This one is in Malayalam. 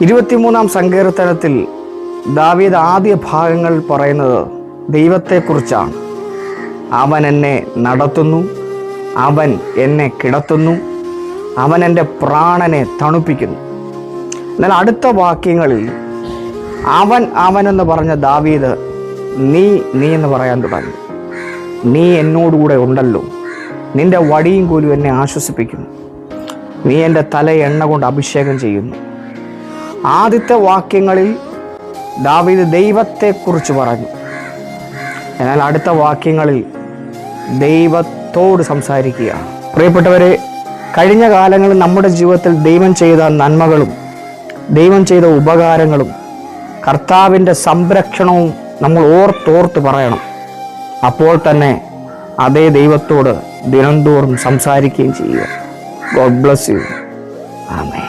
23-ാം സങ്കീർത്തനത്തിൽ ദാവീദ് ആദ്യ ഭാഗങ്ങൾ പറയുന്നത് ദൈവത്തെക്കുറിച്ചാണ്. അവൻ എന്നെ നടത്തുന്നു, അവൻ എന്നെ കിടത്തുന്നു, അവൻ എൻ്റെ പ്രാണനെ തണുപ്പിക്കുന്നു. എന്നാൽ അടുത്ത വാക്യങ്ങളിൽ അവനെന്ന് പറഞ്ഞ ദാവീദ് നീ എന്ന് പറയാൻ തുടങ്ങി. നീ എന്നോടുകൂടെ ഉണ്ടല്ലോ, നിന്റെ വടിയും കോലും എന്നെ ആശ്വസിപ്പിക്കുന്നു, നീ എൻ്റെ തല എണ്ണ കൊണ്ട് അഭിഷേകം ചെയ്യുന്നു. ആദ്യത്തെ വാക്യങ്ങളിൽ ദാവീദ് ദൈവത്തെക്കുറിച്ച് പറഞ്ഞു. എന്നാൽ അടുത്ത വാക്യങ്ങളിൽ ദൈവത്തോട് സംസാരിക്കുക. പ്രിയപ്പെട്ടവരെ, കഴിഞ്ഞ കാലങ്ങളിൽ നമ്മുടെ ജീവിതത്തിൽ ദൈവം ചെയ്ത നന്മകളും ദൈവം ചെയ്ത ഉപകാരങ്ങളും കർത്താവിൻ്റെ സംരക്ഷണവും നമ്മൾ ഓർത്തോർത്ത് പറയണം. അപ്പോൾ തന്നെ അതേ ദൈവത്തോട് ദിനംതോറും സംസാരിക്കുകയും ചെയ്യുക. God bless you. ആമേൻ.